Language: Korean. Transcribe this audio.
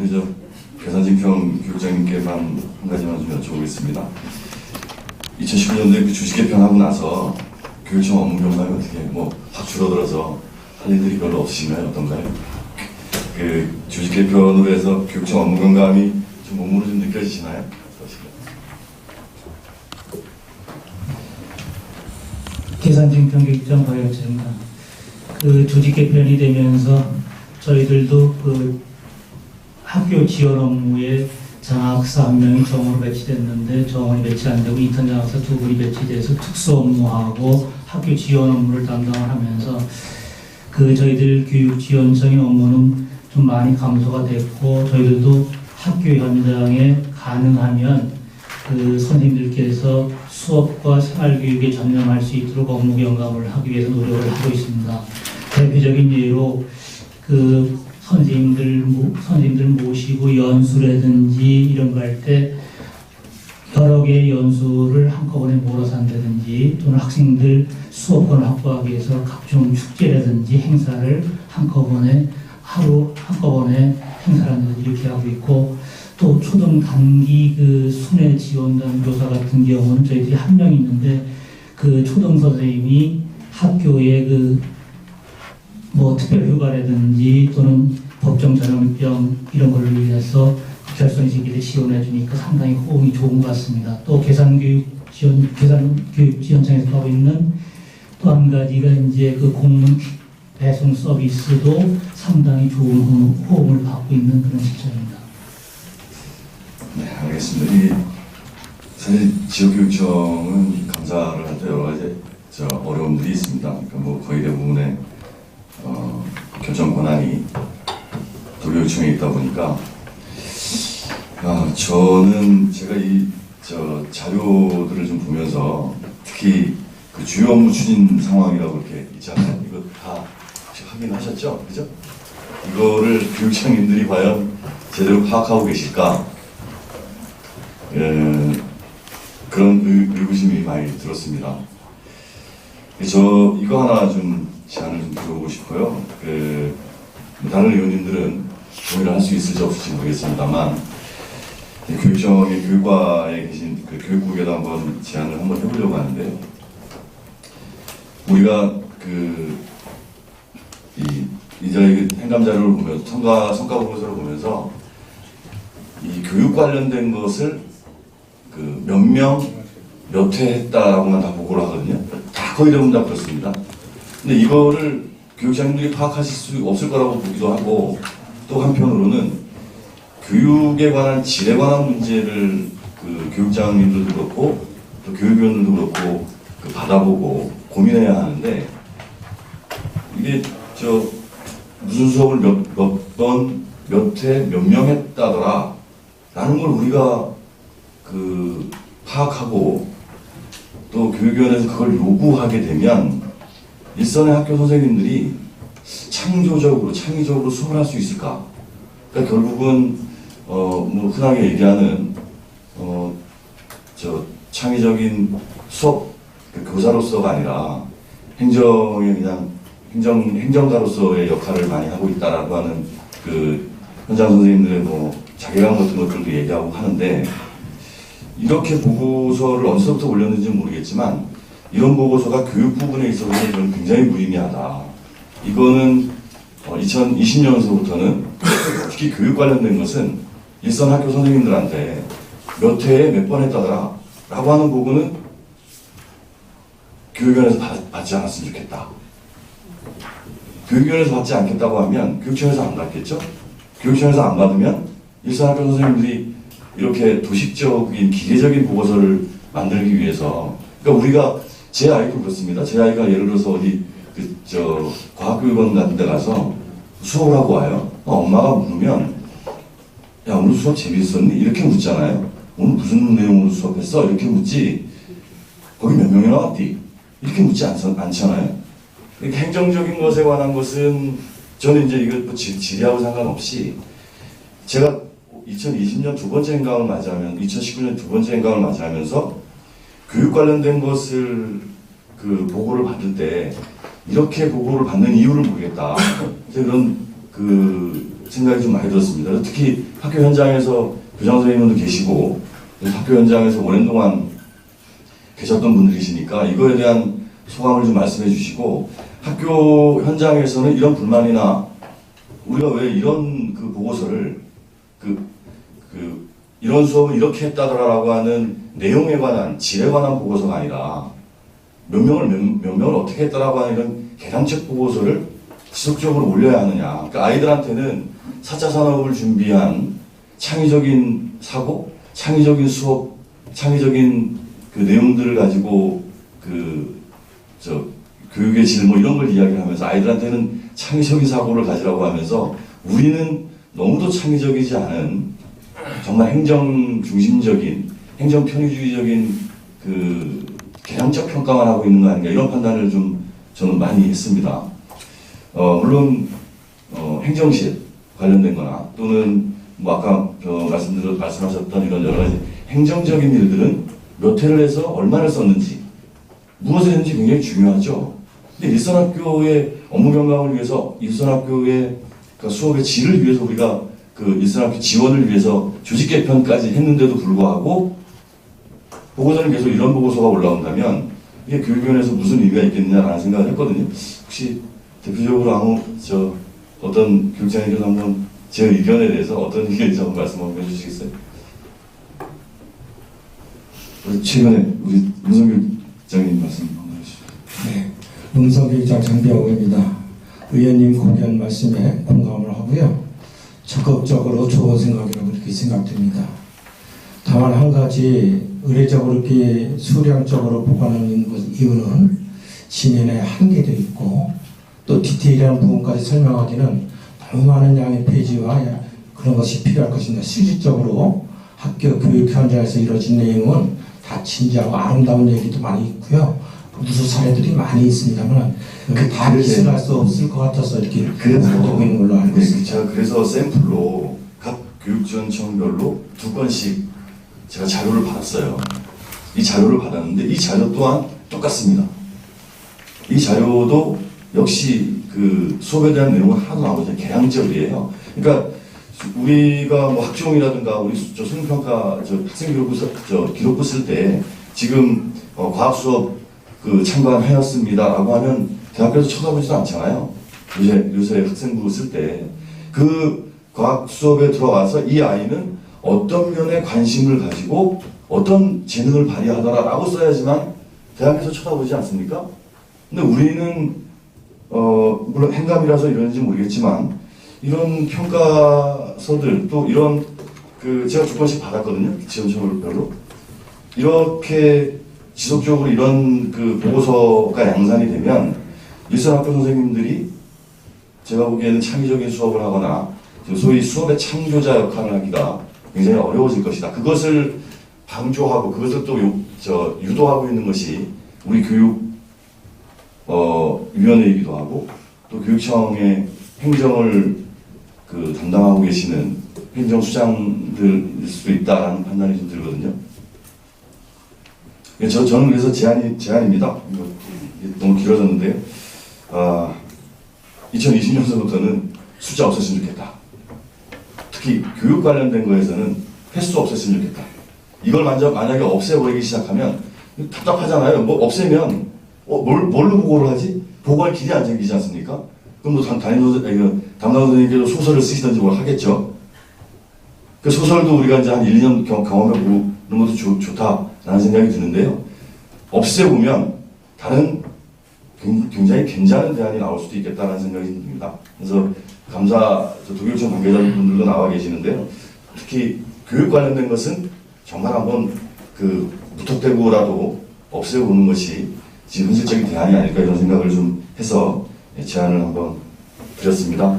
우리 계산증평 교육장님께만 한 가지만 좀 여쭤보겠습니다. 2019년도에 그 주식 개편하고 나서 교육청 업무 경감이 어떻게 확 줄어들어서 할 일들이 별로 없으신가요? 어떤가요? 그 주식 개편으로 해서 교육청 업무 경감이 좀 몸으로 좀 느껴지시나요? 계산증평 과역자입니다. 그 조직 개편이 되면서 저희들도 그 학교 지원 업무에 장학사 1명이 정원으로 배치됐는데 정원이 배치 안 되고 인턴 장학사 2분이 배치돼서 특수 업무하고 학교 지원 업무를 담당을 하면서 그 저희들 교육지원청의 업무는 좀 많이 감소가 됐고 저희들도 학교 현장에 가능하면 그 선생님들께서 수업과 생활교육에 전념할 수 있도록 업무 경감을 하기 위해서 노력을 하고 있습니다. 대표적인 예로 그 선생님들 모시고 연수라든지 이런 거 할 때 여러 개의 연수를 한꺼번에 몰아서 한다든지 또는 학생들 수업권을 확보하기 위해서 각종 축제라든지 행사를 한꺼번에 행사를 한다든지 이렇게 하고 있고 또 초등 단기 그 순회 지원단 교사 같은 경우는 저희들이 한 명 있는데 그 초등 선생님이 학교에 특별 휴가라든지 또는 법정 전염병 이런 걸로 인해서 결손 시기를 지원해 주니까 상당히 호응이 좋은 것 같습니다. 또 계산교육 지원청에서 하고 있는 또 한 가지가 이제 그 공문 배송 서비스도 상당히 좋은 호응을 받고 있는 그런 시점입니다. 네, 알겠습니다. 사실 지역교육청은 감사를 할 때 여러 가지 어려움들이 있습니다. 그러니까 거의 대부분의 결정 권한이 도교육청에 있다 보니까 저는 제가 이 자료들을 좀 보면서 특히 그 주요 업무 추진 상황이라고 이렇게 있잖아요. 이거 다 확인하셨죠? 그죠? 이거를 교육청님들이 과연 제대로 파악하고 계실까? 그런 의구심이 많이 들었습니다. 이거 하나 좀 제안을 좀 드려보고 싶어요. 다른 의원님들은 동의를 할 수 있을지 없을지 모르겠습니다만, 교육청의 교육과에 계신 그 교육국에도 한번 제안을 한번 해보려고 하는데요. 우리가 저희 행감자료를 보면서, 성과 보고서를 보면서, 이 교육 관련된 것을 몇 명, 몇 회 했다라고만 다 보고를 하거든요. 다 거의 대부분 다 그렇습니다. 근데 이거를 교육장님들이 파악하실 수 없을 거라고 보기도 하고, 또 한편으로는 교육에 관한 질에 관한 문제를 교육장님들도 그렇고, 또 교육위원들도 그렇고, 받아보고 고민해야 하는데, 이게 무슨 수업을 몇 번, 몇 회, 몇 명 했다더라 라는 걸 우리가 파악하고 또 교육위원회에서 그걸 요구하게 되면 일선의 학교 선생님들이 창의적으로 수업을 할 수 있을까? 그러니까 결국은 흔하게 얘기하는 창의적인 수업 교사로서가 아니라 행정가로서의 역할을 많이 하고 있다라고 하는 현장 선생님들의 자괴감 같은 것들도 얘기하고 하는데, 이렇게 보고서를 언제부터 올렸는지는 모르겠지만 이런 보고서가 교육 부분에 있어서는 굉장히 무의미하다. 이거는 2020년서부터는 특히 교육 관련된 것은 일선 학교 선생님들한테 몇 회에 몇 번 했다더라 라고 하는 부분은 교육위원회에서 받지 않았으면 좋겠다. 교육위원회에서 받지 않겠다고 하면 교육청에서 안 받겠죠? 교육청에서 안 받으면 일선 학교 선생님들이 이렇게 도식적인 기계적인 보고서를 만들기 위해서, 그러니까 우리가 제 아이도 그렇습니다. 제 아이가 예를 들어서 어디 과학교육원 같은 데 가서 수업을 하고 와요. 엄마가 물으면 야 오늘 수업 재밌었니? 이렇게 묻잖아요. 오늘 무슨 내용으로 수업했어? 이렇게 묻지 거기 몇 명이 나왔디? 이렇게 묻지 않잖아요. 그러니까 행정적인 것에 관한 것은 저는 이제 이거 질의하고 상관없이 제가 2020년 두 번째 행강을 맞이하면 2019년 두 번째 행강을 맞이하면서 교육 관련된 것을 보고를 받을 때 이렇게 보고를 받는 이유를 모르겠다. 그런 생각이 좀 많이 들었습니다. 특히 학교 현장에서 교장 선생님도 계시고 학교 현장에서 오랜 동안 계셨던 분들이시니까 이거에 대한 소감을 좀 말씀해 주시고, 학교 현장에서는 이런 불만이나 우리가 왜 이런 그 보고서를 이런 수업을 이렇게 했다더라라고 하는 내용에 관한, 질에 관한 보고서가 아니라 몇 명을 어떻게 했다라고 하는 이런 개량책 보고서를 지속적으로 올려야 하느냐. 그러니까 아이들한테는 4차 산업을 준비한 창의적인 사고, 창의적인 수업, 창의적인 그 내용들을 가지고 교육의 질 뭐 이런 걸 이야기를 하면서 아이들한테는 창의적인 사고를 가지라고 하면서 우리는 너무도 창의적이지 않은 정말 행정 중심적인, 행정 편의주의적인 그 개량적 평가만 하고 있는 거 아닌가, 이런 판단을 좀 저는 많이 했습니다. 물론 행정실 관련된 거나 또는 뭐 아까 말씀하셨던 이런 여러 가지 행정적인 일들은 몇 회를 해서 얼마를 썼는지, 무엇을 했는지 굉장히 중요하죠. 근데 일선학교의 업무 경감을 위해서, 일선학교의 수업의 질을 위해서 우리가 그 일선학교 지원을 위해서 조직 개편까지 했는데도 불구하고 보고서는 계속 이런 보고서가 올라온다면 이게 교육위원회에서 무슨 의미가 있겠느냐라는 생각을 했거든요. 혹시 대표적으로 어떤 교육장님께서 한번 제 의견에 대해서 어떤 의견인지 한번 말씀 한번 해주시겠어요? 최근에 우리 문성규 장님 말씀 한번 해주시죠. 네, 문성규장 장병호입니다. 의원님 고견 말씀에 공감을 하고요. 적극적으로 좋은 생각이라고 이렇게 생각됩니다. 다만 한 가지 의례적으로 이렇게 수량적으로 보관하는 이유는 진행의 한계도 있고 또 디테일한 부분까지 설명하기는 너무 많은 양의 페이지와 그런 것이 필요할 것입니다. 실질적으로 학교 교육 현장에서 이루어진 내용은 다 진지하고 아름다운 얘기도 많이 있고요. 무슨 사례들이 많이 있습니다만 다 기술할 수 없을 것 같아서 이렇게 보고 있는 걸로 알고 있습니다. 제가 그래서 샘플로 각 교육지원청별로 2건씩 제가 자료를 받았어요. 이 자료를 받았는데 이 자료 또한 똑같습니다. 이 자료도 역시 그 수업에 대한 내용은 하나도 나오지 않아요. 개량적이에요. 그러니까 우리가 뭐 학종이라든가 우리 수능평가 학생 기록부 쓸 때 지금 과학 수업 참관하였습니다라고 하면 대학교에서 쳐다보지도 않잖아요. 요새 학생부 쓸 때 그 과학 수업에 들어와서 이 아이는 어떤 면에 관심을 가지고 어떤 재능을 발휘하더라라고 써야지만 대학에서 쳐다보지 않습니까? 근데 우리는 물론 행감이라서 이런지 모르겠지만 이런 평가서들 또 이런 제가 2건씩 받았거든요. 지원청별로 이렇게 지속적으로 이런 보고서가 양산이 되면 일선학교 선생님들이 제가 보기에는 창의적인 수업을 하거나 소위 수업의 창조자 역할을 하기가 굉장히 어려워질 것이다. 그것을 방조하고 그것을 또 유도하고 있는 것이 우리 교육위원회이기도 하고 또 교육청의 행정을 담당하고 계시는 행정수장들일 수도 있다라는 판단이 좀 들거든요. 저는 그래서 제안입니다. 너무 길어졌는데요. 2020년서부터는 숫자 없었으면 좋겠다. 특히 교육 관련된 거에서는 횟수 없었으면 좋겠다. 이걸 만약에 없애버리기 시작하면 답답하잖아요. 뭐 없애면 뭘로 보고를 하지? 보고할 길이 안 생기지 않습니까? 그럼 담당 선생님께서 소설을 쓰시든지 뭘 하겠죠. 그 소설도 우리가 이제 한 1, 2년 경험해보는 것도 좋다라는 생각이 드는데요. 없애보면 다른 굉장히 괜찮은 대안이 나올 수도 있겠다는 생각이 듭니다. 그래서 도교육청 관계자분들도 나와 계시는데요. 특히 교육 관련된 것은 정말 한번 무턱대고라도 없애보는 것이 지금 현실적인 대안이 아닐까 이런 생각을 좀 해서 제안을 한번 드렸습니다.